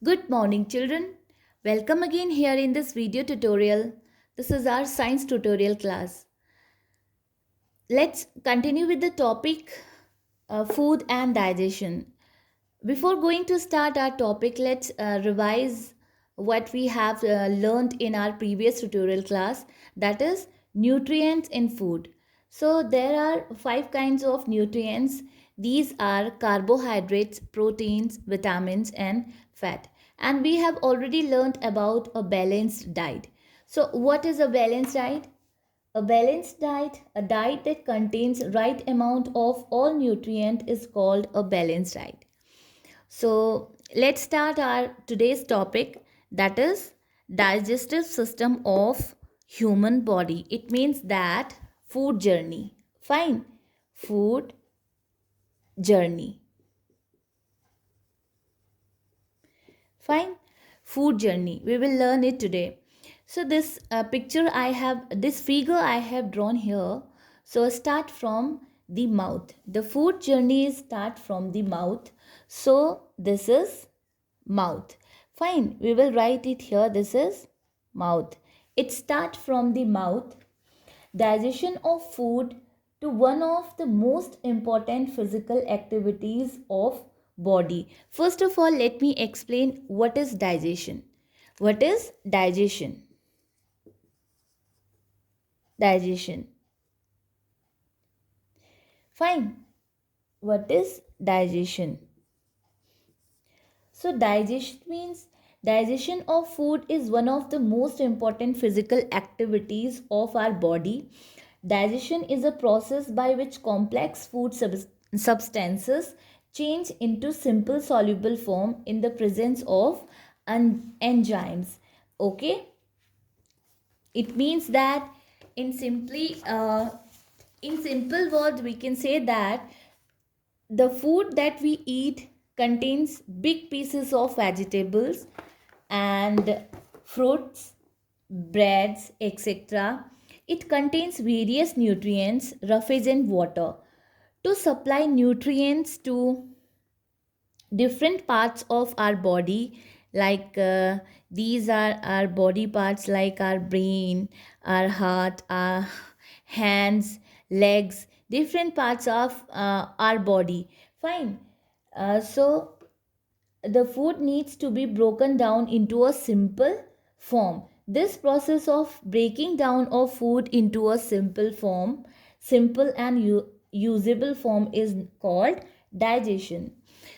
Good morning, children. Welcome again here in this video tutorial. This is our science tutorial class. Let's continue with the topic food and digestion. Before going to start our topic, let's revise what we have learned in our previous tutorial class, that is nutrients in food. So there are five kinds of nutrients. These are carbohydrates, proteins, vitamins and fat. And we have already learned about a balanced diet. So what is a balanced diet? A balanced diet, a diet that contains right amount of all nutrient, is called a balanced diet. So let's start our today's topic, that is digestive system of human body. It means that food journey. Fine. Food journey. Fine. Food journey. We will learn it today. So this this figure I have drawn here. So start from the mouth. The food journey start from the mouth. So this is mouth. Fine, we will write it here. This is mouth. It starts from the mouth. Digestion of food to one of the most important physical activities of body. First of all, let me explain what is digestion. What is digestion? Digestion. Fine. What is digestion? So digestion of food is one of the most important physical activities of our body. Digestion is a process by which complex food substances change into simple soluble form in the presence of enzymes. Okay, it means that in simply in simple words we can say that the food that we eat contains big pieces of vegetables and fruits, breads, etc. It contains various nutrients, roughage and water. To supply nutrients to different parts of our body, like these are our body parts like our brain, our heart, our hands, legs, different parts of our body. Fine. So the food needs to be broken down into a simple form. This process of breaking down of food into a simple and usable form is called digestion.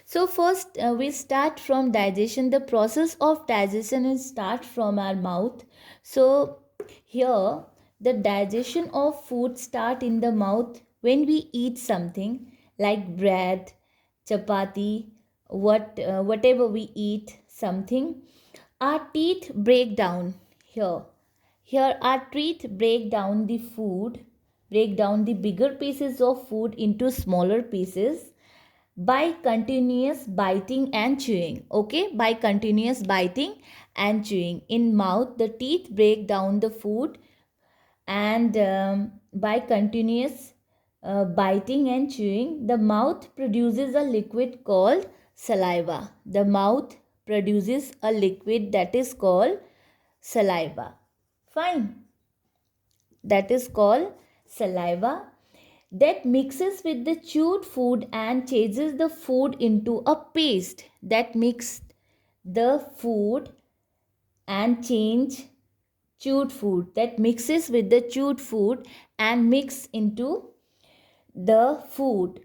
So first we start from digestion. The process of digestion is start from our mouth. So here the digestion of food start in the mouth when we eat something like bread, chapati, whatever we eat something. Our teeth break down here. Here our teeth break down the bigger pieces of food into smaller pieces by continuous biting and chewing. Okay, by continuous biting and chewing. In mouth the teeth break down the food, and by continuous biting and chewing, the mouth produces a liquid called saliva. The mouth produces a liquid that is called saliva. Fine. That is called saliva, that mixes with the chewed food and changes the food into a paste. That mix the food and change chewed food, that mixes with the chewed food and mix into the food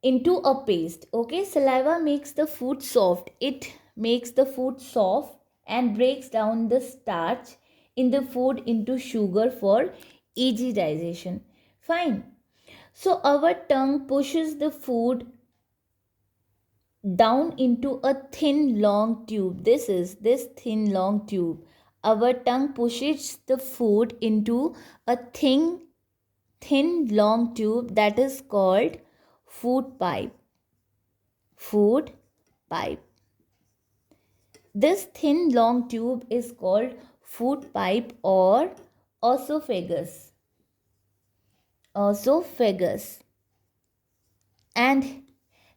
into a paste. Okay, saliva makes the food soft. It makes the food soft and breaks down the starch in the food into sugar for easy digestion. Fine. So our tongue pushes the food down into a thin long tube. This is this thin long tube. Our tongue pushes the food into a thin long tube that is called food pipe. Food pipe. This thin long tube is called food pipe or esophagus. Esophagus. And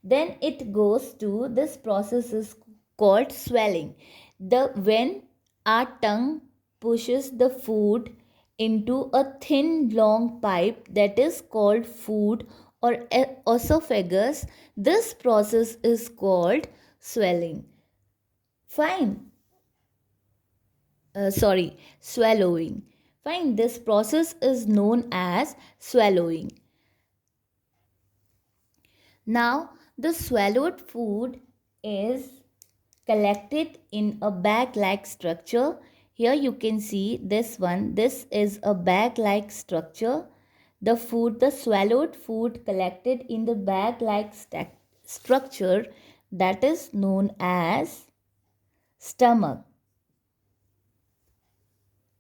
then it goes to this process is called swelling. When our tongue pushes the food into a thin long pipe, that is called food or esophagus, this process is called swelling. Fine. Swallowing. Fine, this process is known as swallowing. Now, the swallowed food is collected in a bag-like structure. Here you can see this one. This is a bag-like structure. The swallowed food collected in the bag-like structure, that is known as stomach.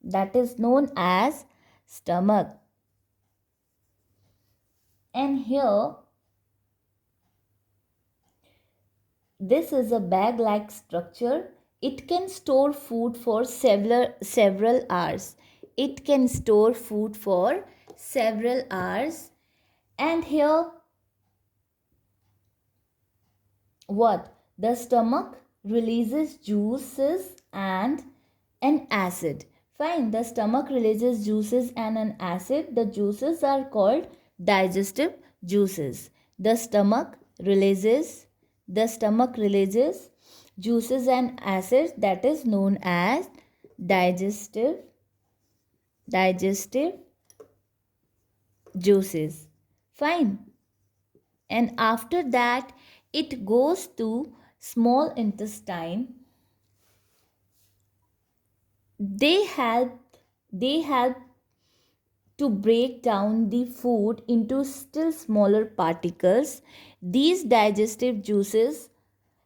That is known as stomach. And here, this is a bag-like structure. It can store food for several hours. It can store food for several hours. And here, what? The stomach releases juices and an acid. Fine, the stomach releases juices and an acid. The juices are called digestive juices. The stomach releases juices and acids, that is known as digestive juices. Fine. And after that, it goes to small intestine. They help to break down the food into still smaller particles. These digestive juices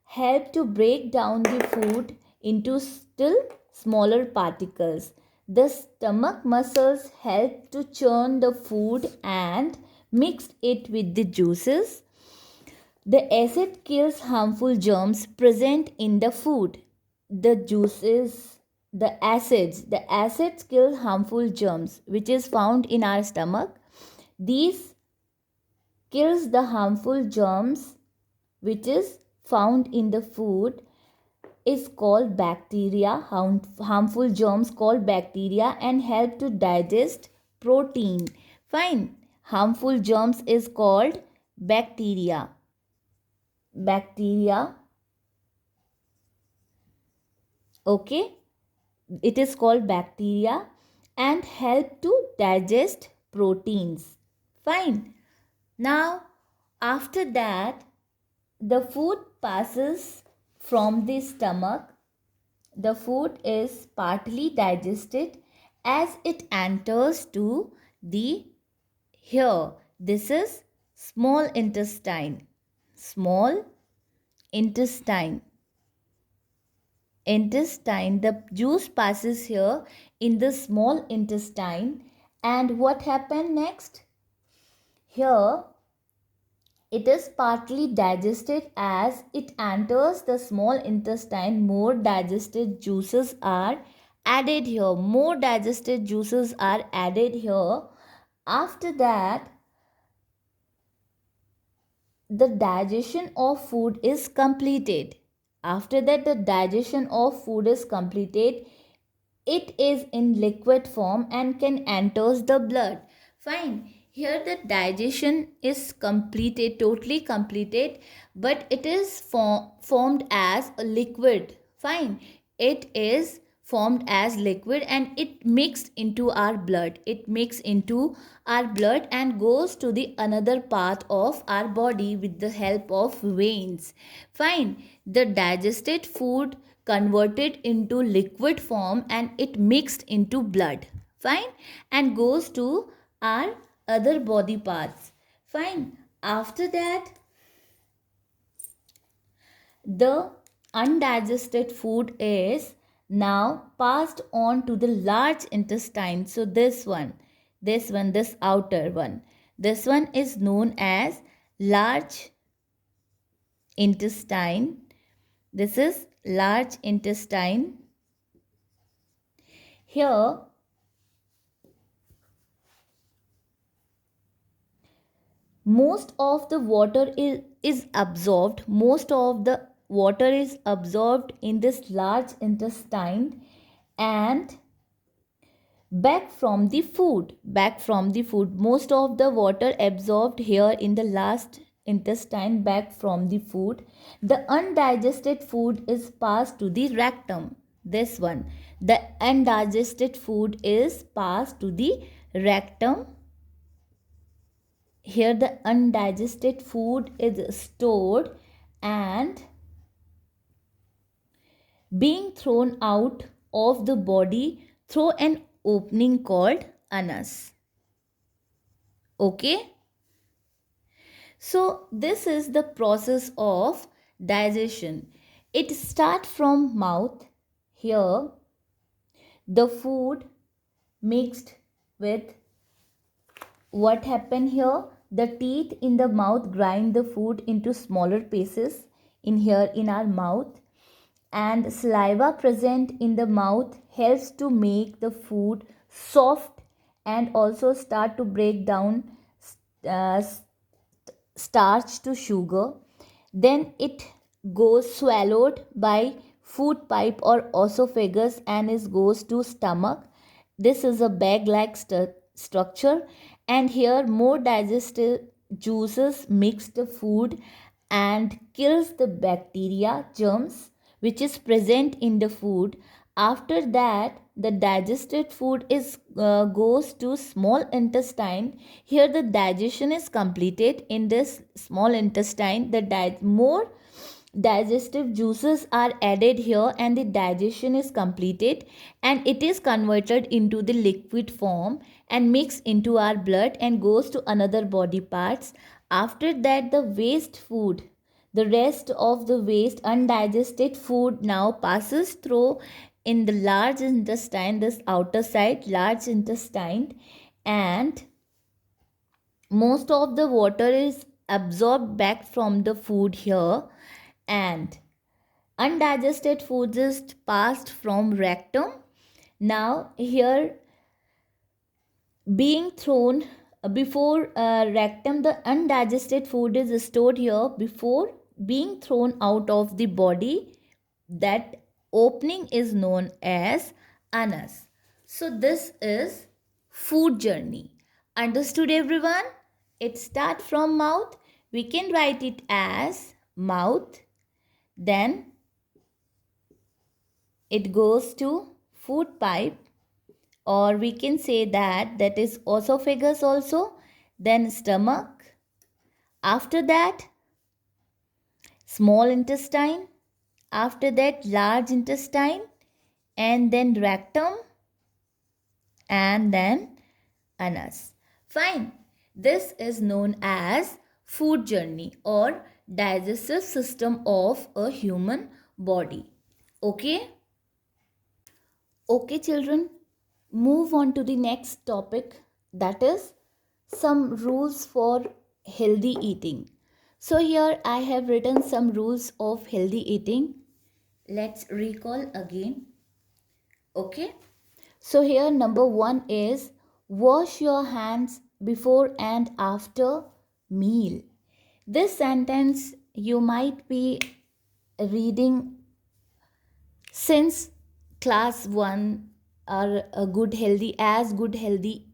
help to break down the food into still smaller particles. The stomach muscles help to churn the food and mix it with the juices. The acid kills harmful germs present in the food. The acids kill harmful germs which is found in our stomach. These kills the harmful germs which is found in the food is called bacteria. Harmful germs called bacteria and help to digest protein. Fine. Harmful germs is called bacteria. Okay, it is called bacteria and help to digest proteins. Fine. Now, after that, the food passes from the stomach. The food is partly digested as it enters to the here. This is small intestine. Small intestine. The juice passes here in the small intestine. And what happened next? Here, it is partly digested as it enters the small intestine. More digested juices are added here. After that, the digestion of food is completed. It is in liquid form and can enters the blood. Fine. Here the digestion is totally completed, but it is formed as a liquid. Fine. It is formed as liquid and it mixed into our blood. And goes to the another part of our body with the help of veins. Fine. The digested food converted into liquid form and it mixed into blood. Fine. And goes to our other body parts. Fine. After that, the undigested food is now passed on to the large intestine. So this outer one, this one is known as large intestine. This is large intestine. Here, most of the water is absorbed. Most of the water is absorbed in this large intestine and back from the food. Most of the water absorbed here in the last intestine back from the food. The undigested food is passed to the rectum. This one, the undigested food is passed to the rectum. Here the undigested food is stored and being thrown out of the body through an opening called anus. Okay? So this is the process of digestion. It starts from mouth. Here the food mixed with what happened here, the teeth in the mouth grind the food into smaller pieces in our mouth, and saliva present in the mouth helps to make the food soft and also start to break down uh, starch to sugar. Then it goes swallowed by food pipe or esophagus and it goes to stomach. This is a bag like structure, and here more digestive juices mix the food and kills the bacteria germs which is present in the food. After that the digested food is goes to small intestine. Here the digestion is completed in this small intestine. The more digestive juices are added here and the digestion is completed, and it is converted into the liquid form and mixed into our blood and goes to another body parts. After that the waste food, the rest of the waste undigested food now passes through in the large intestine, this outer side large intestine, and most of the water is absorbed back from the food here, and undigested food is passed from rectum. Now here being thrown before rectum, the undigested food is stored here before being thrown out of the body. That opening is known as anus. So this is food journey. Understood everyone? It starts from mouth. We can write it as mouth. Then it goes to food pipe, or we can say that is esophagus also, then stomach. After that small intestine, after that large intestine, and then rectum, and then anus. Fine. This is known as food journey or digestive system of a human body. Okay? Okay children, move on to the next topic, that is some rules for healthy eating. So here I have written some rules of healthy eating. Let's recall again. Okay? So here number 1 is wash your hands before and after meal. This sentence you might be reading since class 1, or a good healthy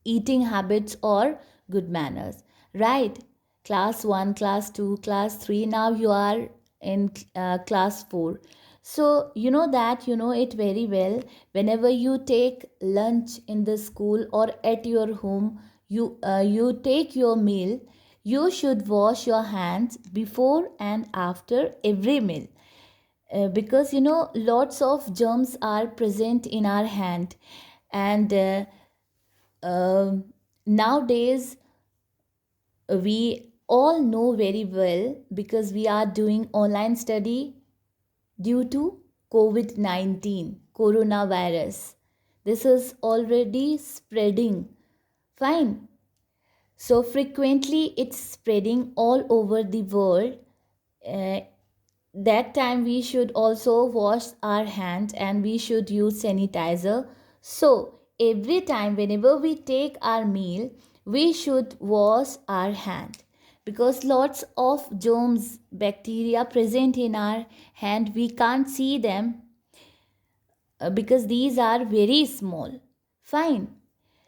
eating habits or good manners, right? Class 1, class 2, class 3, now you are in class 4. So you know it very well. Whenever you take lunch in the school or at your home, you take your meal, you should wash your hands before and after every meal. Because lots of germs are present in our hand, and uh, nowadays we all know very well, because we are doing online study due to COVID-19 coronavirus. This is already spreading. Fine. So frequently it's spreading all over the world. That time we should also wash our hands and we should use sanitizer. So every time whenever we take our meal, we should wash our hand. because lots of germs, bacteria present in our hand, we can't see them because these are very small. Fine.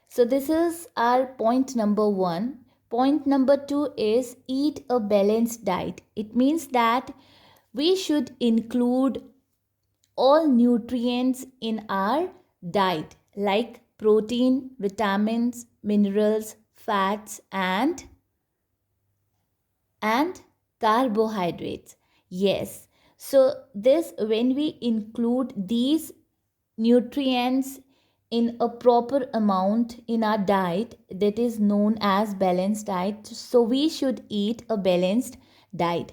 So this is our point number 1. Point number 2 is eat a balanced diet. It means that we should include all nutrients in our diet like protein, vitamins, minerals, fats and carbohydrates. Yes. So this, when we include these nutrients in a proper amount in our diet, that is known as balanced diet. So we should eat a balanced diet.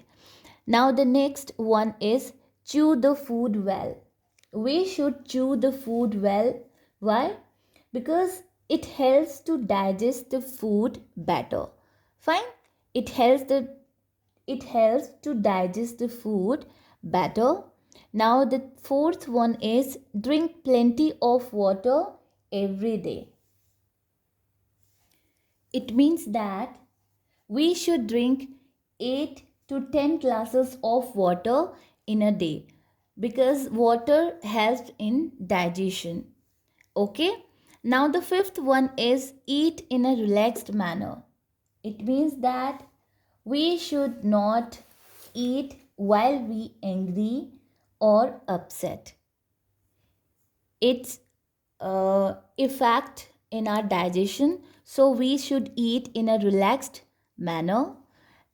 Now the next one is chew the food well. We should chew the food well. Why? Because it helps to digest the food better. Fine. It helps to digest the food better. Now the fourth one is drink plenty of water every day. It means that we should drink 8 to 10 glasses of water in a day because water helps in digestion. Okay? Now the fifth one is eat in a relaxed manner. It means that we should not eat while we angry or upset. It's effect in our digestion, so we should eat in a relaxed manner.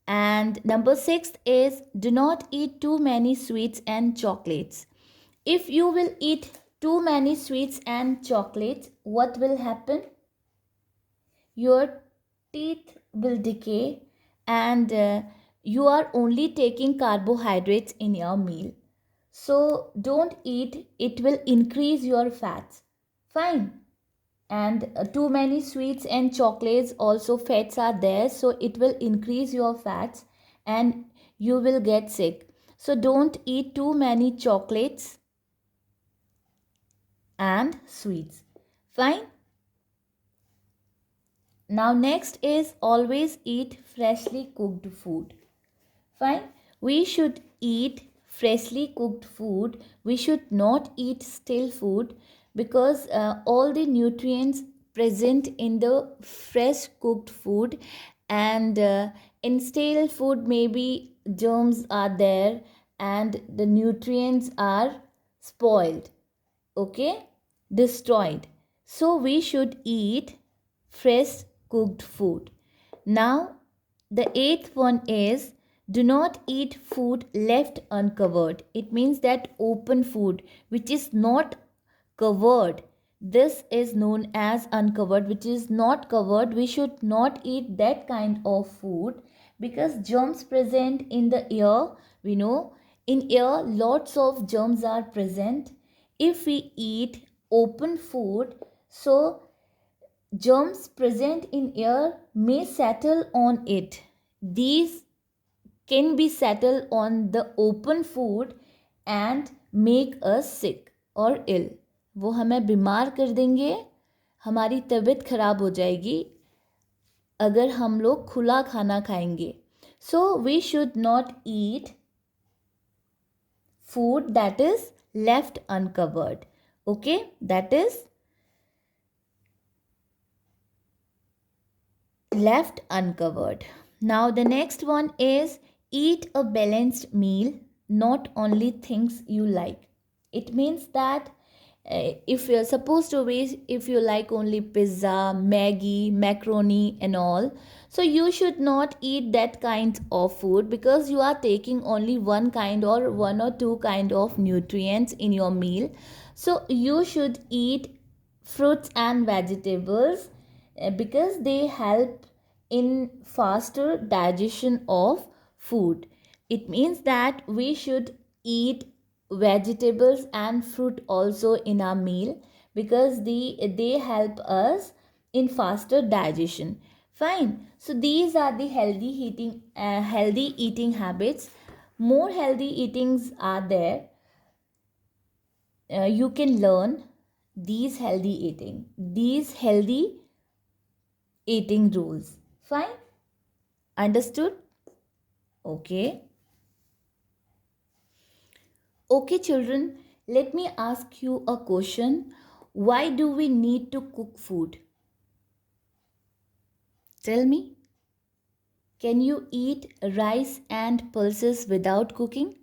And number 6 is do not eat too many sweets and chocolates. If you will eat too many sweets and chocolates, what will happen? Your teeth will decay and you are only taking carbohydrates in your meal. So don't eat, it will increase your fats. Fine. And too many sweets and chocolates, also fats are there, so it will increase your fats and you will get sick. So don't eat too many chocolates and sweets. Fine. Now next is always eat freshly cooked food. Fine. We should eat freshly cooked food. We should not eat stale food because all the nutrients present in the fresh cooked food and in stale food maybe germs are there and the nutrients are spoiled. Okay? Destroyed. So we should eat fresh cooked food. Now the eighth one is do not eat food left uncovered. It means that open food which is not covered. This is known as uncovered, which is not covered. We should not eat that kind of food because germs present in the air, we know in air lots of germs are present. If we eat open food, so germs present in air may settle on it. These can be settled on the open food and make us sick or ill. वो हमें बीमार कर देंगे, हमारी तबीयत खराब हो जाएगी अगर हम लोग खुला खाना खाएंगे. So we should not eat food that is left uncovered. Okay, that is left uncovered. Now the next one is eat a balanced meal, not only things you like. It means that if you're supposed to be, if you like only pizza, Maggie, macaroni and all, so you should not eat that kind of food because you are taking only one kind or one or two kind of nutrients in your meal. So you should eat fruits and vegetables because they help in faster digestion of food. It means that we should eat vegetables and fruit also in our meal because they help us in faster digestion. Fine. So these are the healthy eating habits. More healthy eatings are there. You can learn these healthy eating rules. Fine. Understood? Okay. Okay, children, let me ask you a question. Why do we need to cook food? Tell me. Can you eat rice and pulses without cooking?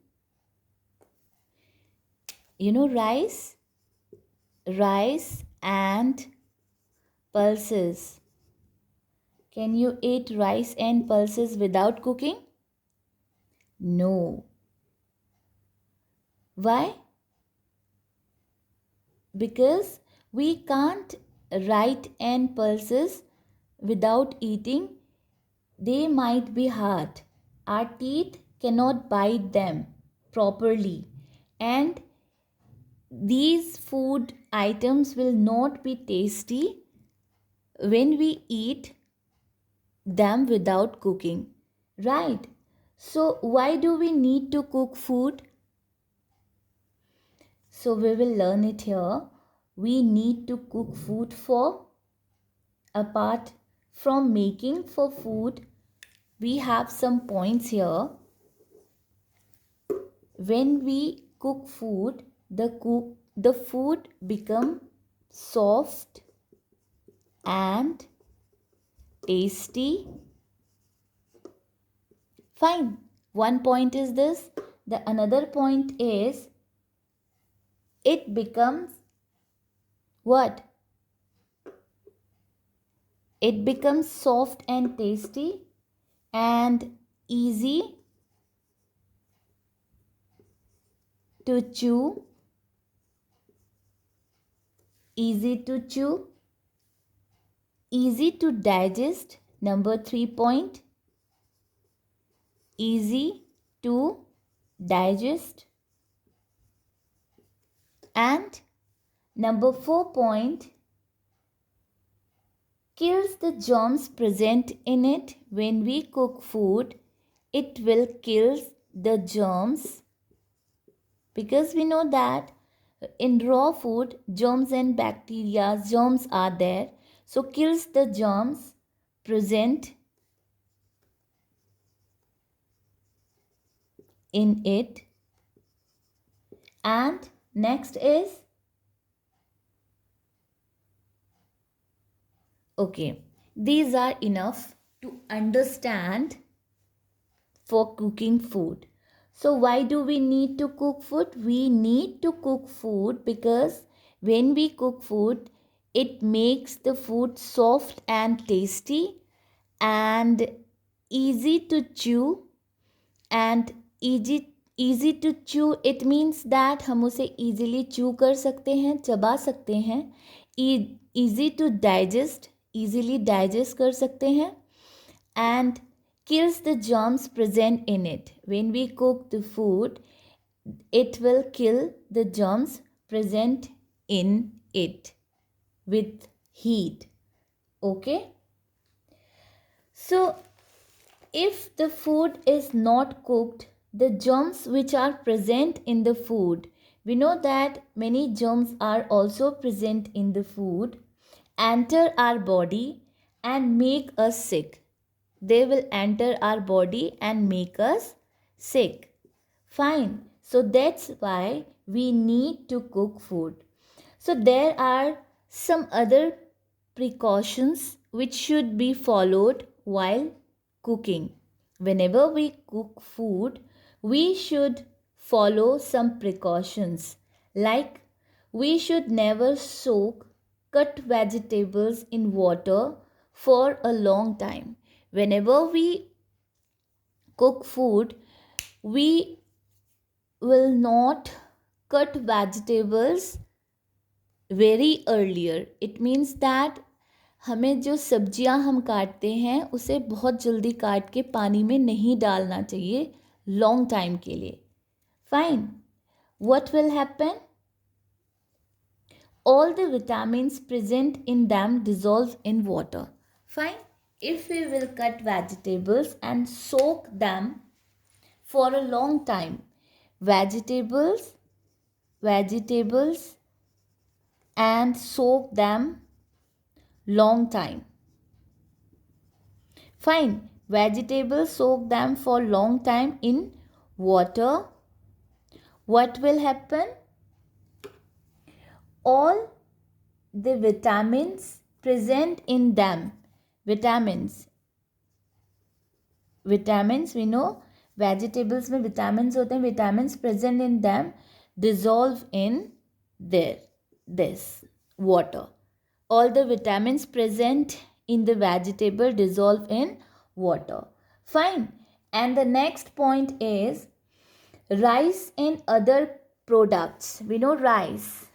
You know rice? Rice and pulses. Can you eat rice and pulses without cooking? No. Why? Because we can't write and pulses without eating. They might be hard. Our teeth cannot bite them properly, and these food items will not be tasty when we eat them without cooking. Right. So, why do we need to cook food? So, we will learn it here. We need to cook food for, apart from making for food, we have some points here. When we cook food, the food become soft and tasty. Fine. One point is this. The another point is it becomes what? It becomes soft and tasty and easy to chew. Easy to chew. Easy to digest. Number 3 point. Easy to digest. And number 4 point, kills the germs present in it. When we cook food, it will kill the germs, because we know that in raw food germs and bacteria, germs are there. So kills the germs present in it. And next is, okay, these are enough to understand for cooking food. So why do we need to cook food? We need to cook food because when we cook food, it makes the food soft and tasty and easy to chew. And easy to chew, it means that हम उसे easily chew कर सकते हैं, चबा सकते हैं. Easy to digest, easily digest कर सकते हैं. And kills the germs present in it. When we cook the food, it will kill the germs present in it with heat. Okay? So, if the food is not cooked, the germs which are present in the food, we know that many germs are also present in the food, enter our body and make us sick. They will enter our body and make us sick. Fine. So that's why we need to cook food. So there are some other precautions which should be followed while cooking. Whenever we cook food, we should follow some precautions, like we should never soak cut vegetables in water for a long time. Whenever we cook food, we will not cut vegetables very earlier. It means that हमें जो सब्जियां हम काटते हैं उसे बहुत जल्दी काट के पानी में नहीं डालना चाहिए लॉन्ग टाइम के लिए. Fine. What will happen? All the vitamins present in them dissolve in water. Fine. If we will cut vegetables and soak them for a long time, vegetables and soak them long time. Fine. vegetables, soak them for long time in water, what will happen? All the vitamins present in them, vitamins we know vegetables में vitamins होते हैं, vitamins present in them dissolve in this water. All the vitamins present in the vegetable dissolve in water. Fine. And the next point is rice and other products. We know rice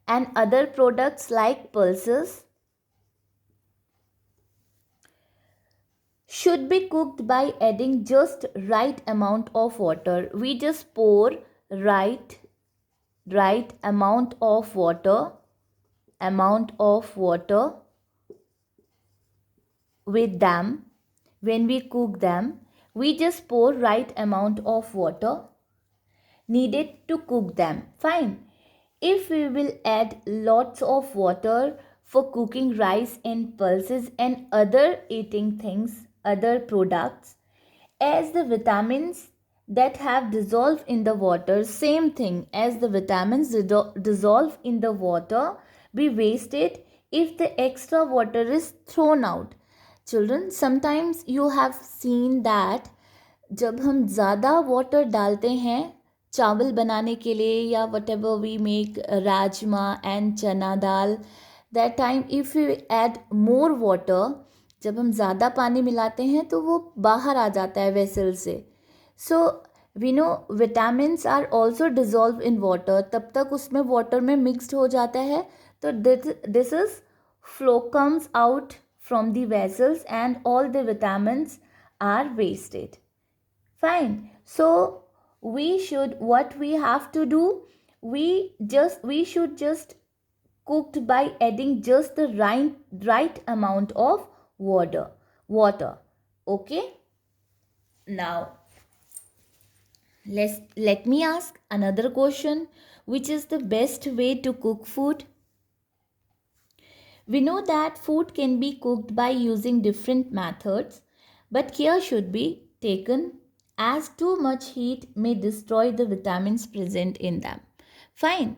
and other products like pulses should be cooked by adding just right amount of water. We just pour right amount of water with them. When we cook them, we just pour right amount of water needed to cook them. Fine. If we will add lots of water for cooking rice and pulses and other eating things, other products, as the vitamins that have dissolved in the water, same thing as the vitamins dissolve in the water, be wasted if the extra water is thrown out. Children, sometimes you have seen that जब हम ज़्यादा water डालते हैं चावल बनाने के लिए या whatever we make rajma and chana dal, that time if you add more water, जब हम ज़्यादा पानी मिलाते हैं तो वो बाहर आ जाता है वेसल से. So we know vitamins are also dissolve in water, तब तक उसमें वाटर में मिक्सड हो जाता है. तो this is flow comes out from the vessels and all the vitamins are wasted. Fine. So we should, what we have to do, we should just cooked by adding just the right amount of water. Okay. Now let me ask another question. Which is the best way to cook food? We know that food can be cooked by using different methods, but care should be taken as too much heat may destroy the vitamins present in them. Fine.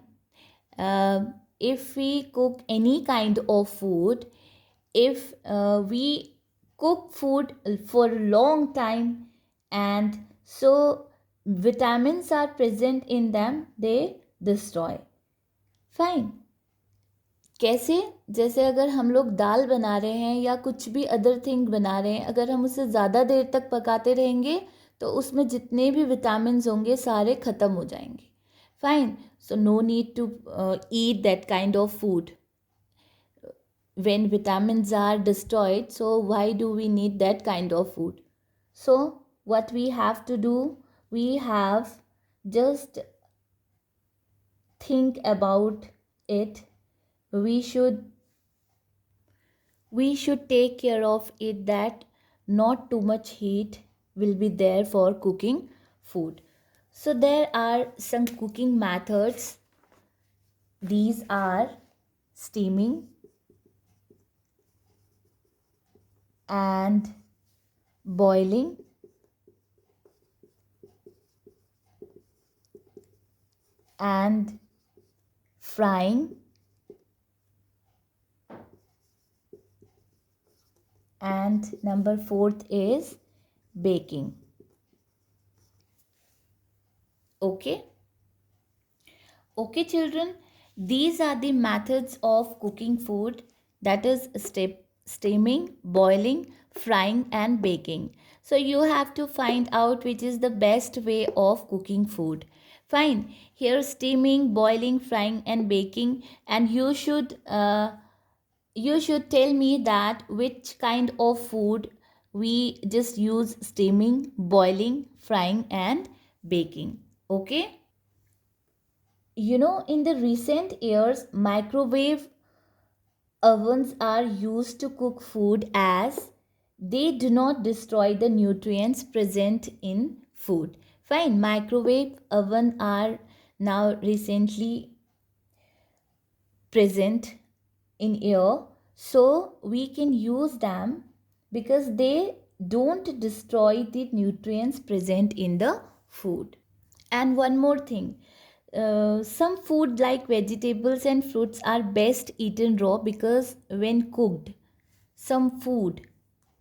If we cook any kind of food, if we cook food for a long time and so vitamins are present in them, they destroy. Fine. कैसे? जैसे अगर हम लोग दाल बना रहे हैं या कुछ भी अदर थिंग बना रहे हैं, अगर हम उसे ज़्यादा देर तक पकाते रहेंगे तो उसमें जितने भी विटामिन्स होंगे सारे ख़त्म हो जाएंगे. Fine. So no need to eat that kind of food when vitamins are destroyed. So why do we need that kind of food? So what we have to do, we have just think about it. We should take care of it that not too much heat will be there for cooking food. So there are some cooking methods. These are steaming and boiling and frying and number 4th is baking. Okay children, these are the methods of cooking food, that is steaming, boiling, frying and baking. So you have to find out which is the best way of cooking food. Fine. Here steaming, boiling, frying and baking, and you should tell me that which kind of food we just use steaming, boiling, frying and baking. Okay. You know, in the recent years, microwave ovens are used to cook food as they do not destroy the nutrients present in food. Fine. Microwave ovens are now recently present in air, so we can use them because they don't destroy the nutrients present in the food. And one more thing, some food like vegetables and fruits are best eaten raw because when cooked, some food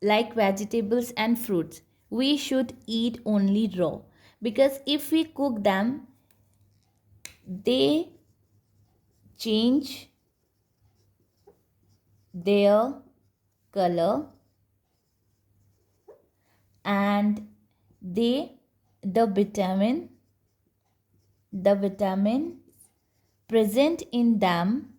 like vegetables and fruits we should eat only raw, because if we cook them they change their color, and they the vitamin present in them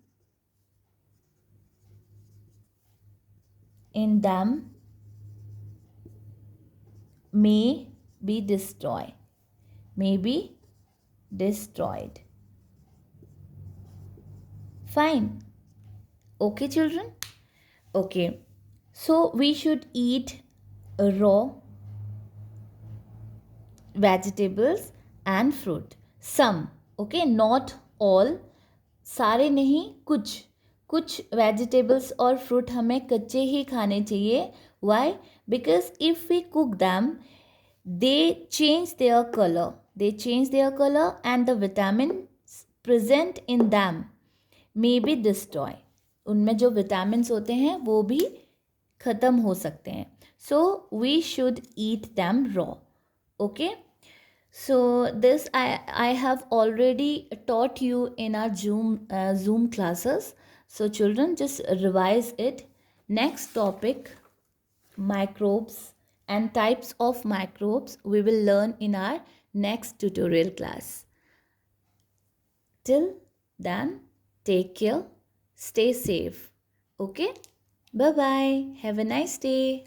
may be destroyed. Fine. Okay, children? Okay. So we should eat raw vegetables and fruit. Some, okay, not all, सारे नहीं, कुछ vegetables और fruit हमें कच्चे ही खाने चाहिए. Why? Because if we cook them, they change their color. And the vitamins present in them may be destroyed. उनमें जो vitamins होते हैं वो भी ख़त्म हो सकते हैं. So we should eat them raw. Okay? So this I have already taught you in our Zoom classes. So children, just revise it. Next topic, microbes and types of microbes, we will learn in our next tutorial class. Till then, take care, stay safe. Okay? Bye bye. Have a nice day.